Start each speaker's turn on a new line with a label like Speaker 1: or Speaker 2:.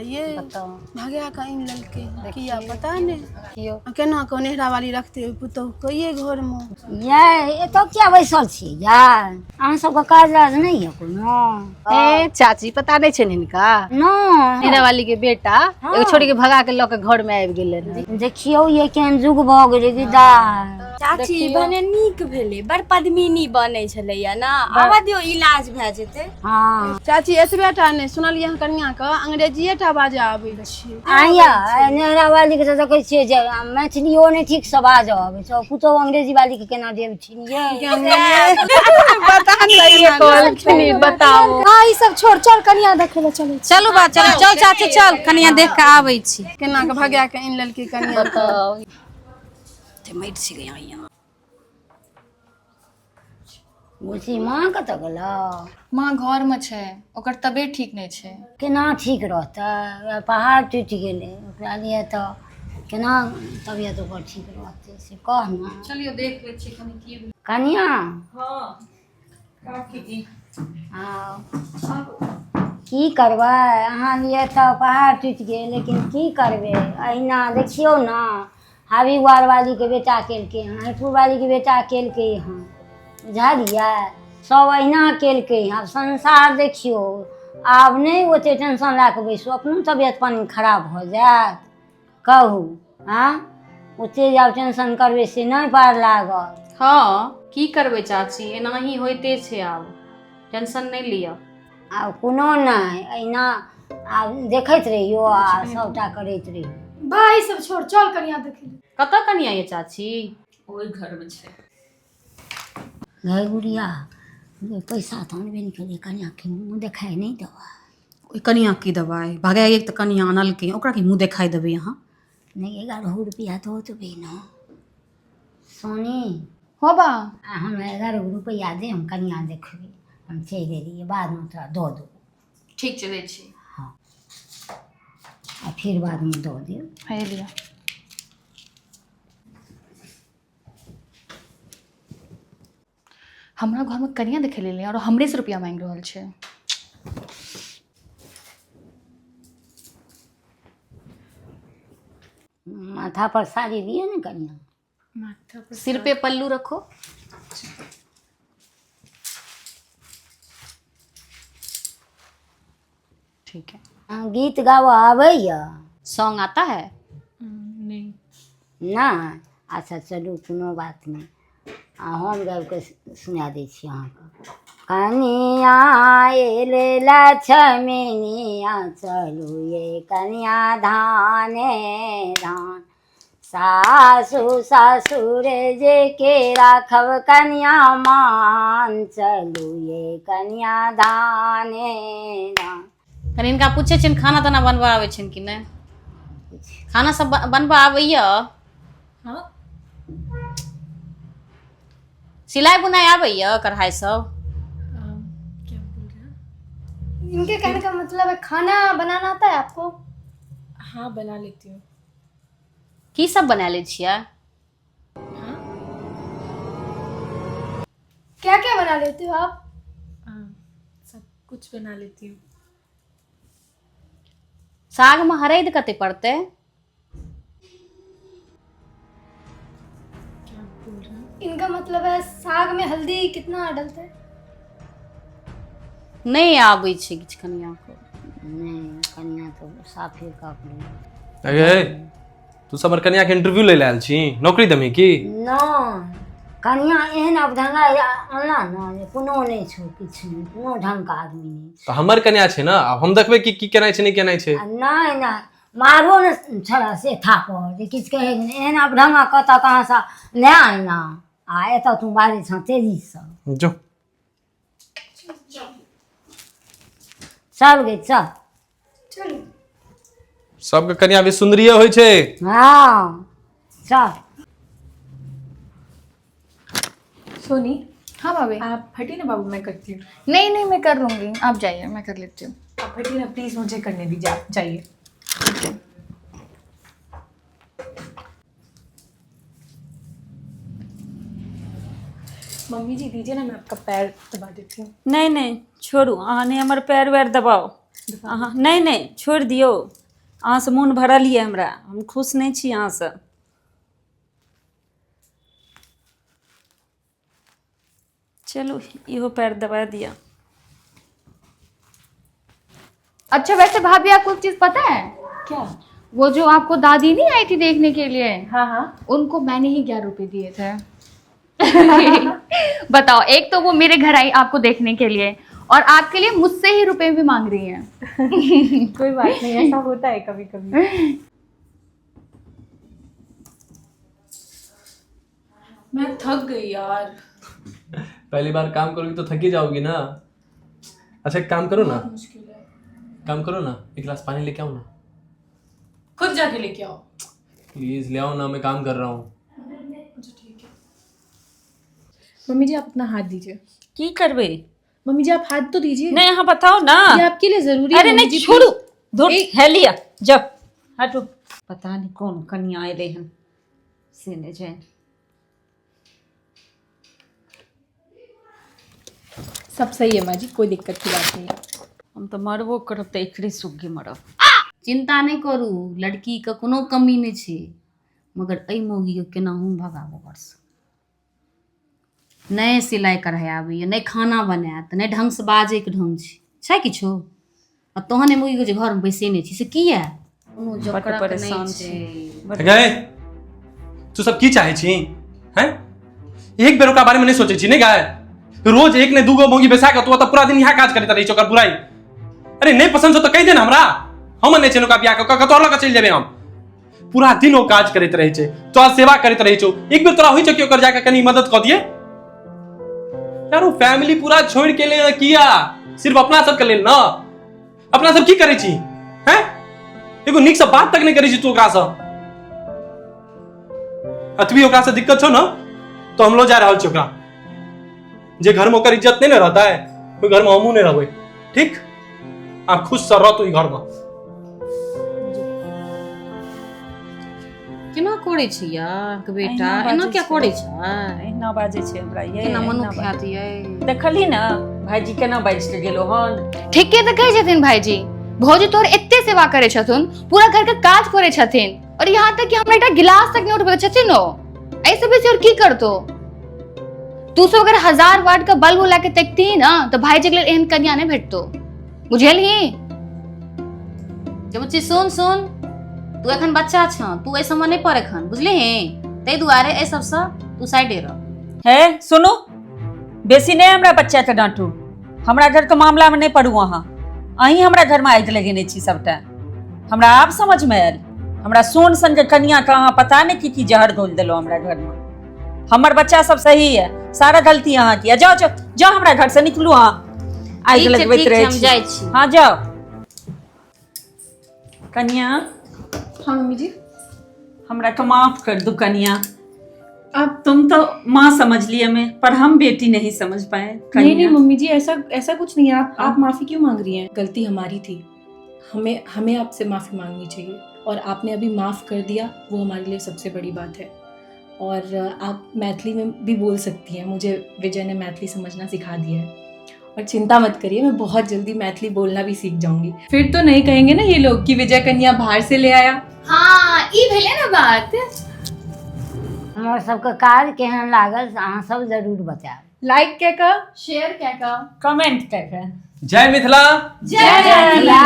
Speaker 1: ये
Speaker 2: बताओ
Speaker 1: भाग्या का इन ललके किया पता नहीं
Speaker 2: कियो
Speaker 1: केना को नेहरा वाली रखते हुए पुतहु को ये घर में
Speaker 2: ये तो क्या बैसल छी यार अहाँ सबके काज राज नहीं है कोनो
Speaker 3: ए चाची पता नहीं छे हिनका
Speaker 2: नो
Speaker 3: हीरा वाली के बेटा एगो छोड़ी के भगा के लके घर में आबि गेले रहे।
Speaker 2: देखियो ये केहन जुग भ गेलै दीदा
Speaker 4: चाची भने नीक भेलै बड़ पद्मिनी बनै छलैया ना आवा दियो इलाज भए जेतै।
Speaker 2: हाँ
Speaker 1: चाची एतबे टा नहीं सुनलियै कन्या के अंग्रेजीए टा बाजा आबै छै।
Speaker 2: आया नेहरा वाली के तो देखै छियै जे मैथिलियो नहीं ठीक से बाजऽ आबै छै पुतो अंग्रेजी वाली के केना देब छियै
Speaker 1: पता नहीं
Speaker 3: कॉल छनी बताओ।
Speaker 4: हां ई सब छोड़ चल कनिया देखे ले चलै
Speaker 5: चलू बा चल चल चाची चल कनिया देख के आबै छी।
Speaker 1: केना के भाग्या के इन ललके कन्या
Speaker 3: बताओ
Speaker 5: ते मइट छी गया यहाँ
Speaker 2: बुझी माँ कतऽ गेलौ
Speaker 6: माँ घर में छै ओकर तबियत ठीक नहीं छै।
Speaker 2: केना ठीक रहतै पहाड़ टूटि गेलै ओकरा लिए तऽ केना तबियत ओकर ठीक रहतै से कह ने।
Speaker 6: चलियो देख ले छी कनी की
Speaker 2: कनिया
Speaker 6: हाँ काकी
Speaker 2: की करबै अहाँ लिए तऽ पहाड़ टूटि गेल लेकिन की करबै अहिना देखियौ ने हाबीवार वालीके बेटा केलकै हँ हैपुर वालीके बेटा केलकै हँ बुझलियै सब अहिना केलकै हँ। आब संसार देखियौ आब नहि ओते टेंशन लए कऽ बैसू अपनो तबियत पानी खराब भऽ जायत कहू हाँ ओते आब टेंशन करबै से नहि पार लागत।
Speaker 5: हाँ की करबै चाची एनाही होइते छै आब टेंशन नहीं लिअ।
Speaker 2: आब कोनो नहि अहिना आब देखैत रहियो आ सबटा करैत रहियो।
Speaker 4: भाई सब छोड़ चल कनिया देखे ले।
Speaker 5: कतऽ कनिया ये चाची
Speaker 6: ओई घर में छै।
Speaker 2: गै गुड़िया पैसा तऽ अनबे नहि केलियै कनिया के मुँह देखाइ नहि देबै।
Speaker 5: ओई कनिया की दबाई भागा एक तऽ कनिया आनलकै ओकरा की मुँह देखाई देबै अहाँ।
Speaker 2: नहीं 11 रुपया दऽ देबै ने सोनी
Speaker 6: हो बा
Speaker 2: हम 11 रुपया देम कनिया देखबै हम चलि एलियै बादमे तोरा दऽ देबौ।
Speaker 6: ठीक छै दै छी।
Speaker 2: हाँ आ फिर बादमे दऽ देब।
Speaker 6: है लिया हमरा घर में कनिया देखे ले और हमरे से रुपया मांग रहल छै।
Speaker 2: माथा पर साड़ी लिए ने कनिया
Speaker 6: माथा पर
Speaker 5: सिर पे पल्लू रखो। ठीक है।
Speaker 2: गीत गाबऽ आबैया
Speaker 5: सॉन्ग आता है
Speaker 6: नहीं
Speaker 2: नहि अच्छा चलू कोनो बात नहि आ हम गाबि कऽ सुना दै छी अहाँके। कनिया एले लक्ष्मीनिया चलू ये कनिया धाने धान सासु ससुर जे के राखब कनिया मान चलू ये कनिया धाने धान।
Speaker 5: कनी इनका पूछे छिन खाना ताना बनबा आबै छिन कि नहि खाना सब बनबा आबैया
Speaker 6: हाँ
Speaker 5: सिलाई बुनाई आबैया कढ़ाई सब।
Speaker 6: क्या बोल रहे हैं?
Speaker 4: इनके कहने का मतलब है खाना बनाना आता है आपको?
Speaker 6: हाँ बना लेती हूँ।
Speaker 5: की सब बना ले छियै
Speaker 4: क्या क्या बना लेते हो आप?
Speaker 6: सब कुछ बना लेती हूँ।
Speaker 5: साग में हरैद कते पड़ते
Speaker 6: क्या बोल रहे हैं?
Speaker 4: इनका मतलब है साग में हल्दी कितना डलते है?
Speaker 5: नहीं आबै छै किछ कनिया को।
Speaker 2: नहीं कनिया तो साफे कपड़े
Speaker 7: अगे तू हमर कन्या के इंटरव्यू ले आयल छी नौकरी देमी की
Speaker 2: न कनिया एहन अब ढंगा अनला न जे कोनो नहीं छौ किछ नहीं कोनो ढंग का आदमी नहीं
Speaker 7: तो हमर कन्या छै ना अब हम देखबै की केनाइ छै नहीं केनाइ छै।
Speaker 2: नहीं नहीं मारो न छड़ा से था पर जे किछ कहे एहन अब ढंगा कत कहां से ले आना आ एत तू बारी छ तेजी से
Speaker 7: जो
Speaker 2: चल गे चल
Speaker 4: चलो
Speaker 7: सबके कन्या भी सुंदरिये होइ छै।
Speaker 2: हाँ चल
Speaker 6: सोनी
Speaker 1: हाँ भाभी।
Speaker 6: आप हटिए ना बाबू मैं करती हूँ।
Speaker 1: नहीं नहीं मैं कर लूंगी आप जाइए मैं कर लेती हूँ।
Speaker 6: आप हटिए ना प्लीज मुझे करने दीजिए आप जाइए। मम्मी जी दीजिए ना मैं आपका पैर दबा देती हूँ।
Speaker 8: नहीं नहीं छोड़ू अहाँ नहीं हमारे पैर वैर दबाओ अहाँ नहीं नहीं छोड़ दियो। अहाँ से मोन भरल ये हमरा, हम खुश नहीं छी अहाँ से। चलो इहो पैर दबा दिया।
Speaker 6: अच्छा वैसे भाभी आपको एक चीज पता है
Speaker 8: क्या?
Speaker 6: वो जो आपको दादी नहीं आई थी देखने के लिए,
Speaker 8: हाँ
Speaker 6: उनको मैंने ही 11 रुपए दिए थे। बताओ, एक तो वो मेरे घर आई आपको देखने के लिए और आपके लिए मुझसे ही रुपए भी मांग रही हैं।
Speaker 8: कोई बात नहीं, ऐसा होता है कभी कभी।
Speaker 1: मैं थक गई यार।
Speaker 7: पहली बार काम करोगी तो थकी जाओगी ना। अच्छा एक काम करो ना,
Speaker 1: मुश्किल है।
Speaker 7: काम करो ना, एक गिलास पानी लेके आओ ना।
Speaker 1: खुद जाके लेके आओ।
Speaker 7: प्लीज ले आओ ना, मैं काम कर रहा हूँ।
Speaker 1: अच्छा ठीक है। मम्मी जी आप अपना हाथ दीजिए।
Speaker 8: की करबे?
Speaker 1: मम्मी जी आप हाथ तो दीजिए।
Speaker 8: नहीं यहाँ बताओ ना।
Speaker 1: ये आपके लिए जरूरी है।
Speaker 8: अरे
Speaker 1: मम्मी
Speaker 8: नहीं
Speaker 1: जी,
Speaker 8: छोड़ो,
Speaker 1: please।
Speaker 8: धुर है लिया जब हटो। पता नहीं कौन कन्या आए रहे हैं से ने जाए।
Speaker 1: सब सही है माँ जी, कोई दिक्कत की बात नहीं है।
Speaker 8: हम तो मरबो करब तो एकरे सुग्गी मरब।
Speaker 5: चिंता नहीं करू, लड़की के कोनो कमी नहीं छे, मगर एहि मौगी के केनाहू भगाबो परस। नहीं सिलाई कढ़ाई आबैए, नहीं खाना बनायत, नहीं ढंग से बाजे के ढंग छै किछो। आ तोहन मौगी के जे घर में बैसेने छी से किया? कोनो जकड़ा के
Speaker 8: परेशान
Speaker 5: नहीं छै।
Speaker 7: गए तू सब की चाहे छी हैं? एक बेर ओकरा बारे में नहीं सोचे छी नहीं गाय? रोज एक ने दूगो मोगी बैसा के तू पूरा दिन यहाँ काज करते रही ओकर बुराई। अरे नहीं पसंद हो तो कह दे ना हमरा, हम नहीं छै ओकरा बियाह के कतौ लग चल जेबे हम। पूरा दिन ओ काज करते रहे छै, तो सेवा करते रहे छो, एक बेर तोरा होई छै कि ओकर जाके कनी मदद क दिए यार। वो फैमिली पूरा छोड़ के ले किया, सिर्फ अपना सब के लेल ना। अपना सब की करे छी हैं? एगो नीक से बात तक नहीं करे छी तू ओकरा से। अतबी ओकरा से दिक्कत छो ना तो हम लो जा रहल छी ओकरा। जे घर में ओकर इज्जत नहीं ना रहता है, कोई घर में हमू नहीं रहबै। ठीक, आप खुश से रह तू ई घर में।
Speaker 5: केना करे छी यार के बेटा,
Speaker 8: एहिना
Speaker 5: एना
Speaker 8: बाजै
Speaker 5: क्या
Speaker 8: छै।
Speaker 5: करे छै?
Speaker 8: एहिना बाजे छै हमरा ये।
Speaker 5: केना मनो
Speaker 8: एहिना
Speaker 5: ख्यात ये?
Speaker 8: देखली ना भाईजी केना बाज के गेलो हन।
Speaker 6: ठीके तो कहे छथिन भाईजी, भौजी तोहर एते सेवा करे छथुन, पूरा घर के काज करे छथिन और यहाँ तक कि हमरा एकटा गिलास तक नहीं उठबे छथिन। ओ ऐसे बेसी और की करतो? तू सब अगर 1000 वाट का बल्ब ला के देखती ना तो भाईजी के लिए एहन कन्या नहीं भेटतो, बुझलही?
Speaker 5: जब सुन सुन, तू एखन बच्चा छ, तू ऐ समय नहीं पढ़ एखन, बुझलिही? तै दुआरे ए सब से तू साइडे रह।
Speaker 8: है सुनो, बेसी नहीं हमरा बच्चा के डांटू। हमरा घर के मामला में नहीं पड़ू अहाँ। अहीं हमरा घर में आगि लगेने छी सबटा। हमरा आप समझ में आयल। हमरा सोन सन के कन्या का अहाँ पता नहीं की जहर घोल दिलो हमरा घर में। हमर बच्चा सब सही है, सारा गलती अहाँ की। जाओ जाओ जाओ हमरा घर से निकलू। अहाँ आगि लगबैत रहे छी।
Speaker 5: जाय छी।
Speaker 8: हाँ जाओ। कन्या
Speaker 1: हाँ मम्मी जी।
Speaker 8: हमरा को माफ कर दो कन्या। अब तुम तो माँ समझ लिए हमें, पर हम बेटी नहीं समझ पाए।
Speaker 1: नहीं नहीं मम्मी जी, ऐसा कुछ नहीं है। आप माफी क्यों मांग रही हैं? गलती हमारी थी, हमें आपसे माफी मांगनी चाहिए और आपने अभी माफ कर दिया, वो हमारे लिए सबसे बड़ी बात है। और आप मैथिली में भी बोल सकती हैं, मुझे विजय ने मैथिली समझना सिखा दिया है। और चिंता मत करिए, मैं बहुत जल्दी मैथिली बोलना भी सीख जाऊंगी। फिर तो नहीं कहेंगे ना ये लोग कि विजय कन्या बाहर से ले आया।
Speaker 6: हाँ ई भेले ना बात।
Speaker 2: हमर सबके काज केहन लागल से अहाँ सब जरूर बताएब।
Speaker 1: लाइक क्या का,
Speaker 6: शेयर क्या का,
Speaker 8: कमेंट कर।
Speaker 7: जय मिथिला।
Speaker 2: जय मिथिला।